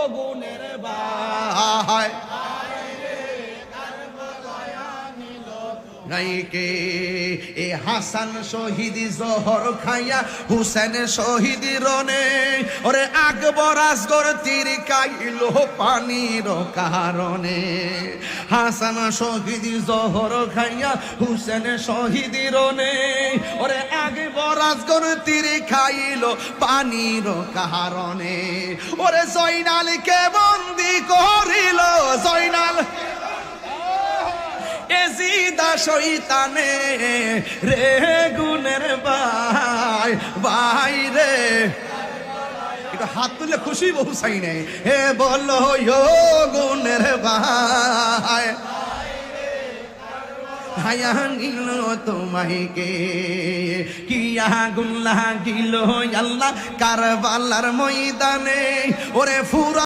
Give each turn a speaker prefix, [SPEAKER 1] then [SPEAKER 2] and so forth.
[SPEAKER 1] গুণের ভাই নাইকে এ হাসান শহীদ জহর খাইয়া হুসেন শহীদ রনে ওরে আকবর আসগর তীর খাইল পানির কারণে হাসান শহীদ জহর খাইয়া হুসেন শহীদ রনে ওরে আকবর আসগর তীর খাইল পানির কারণে ওরে জয়নালকে বন্দি করিল জয়নাল এজিদা শয়তানে রে গুণের ভাই ভাই রে একটু হাত তুলে খুশি বহু চাই নেই হে বলো গুণের ভাই হায়া নিল তোমাকে কিয়া গুণ লাগিল আল্লাহ কারবালার ময়দানে ওরে ফুরা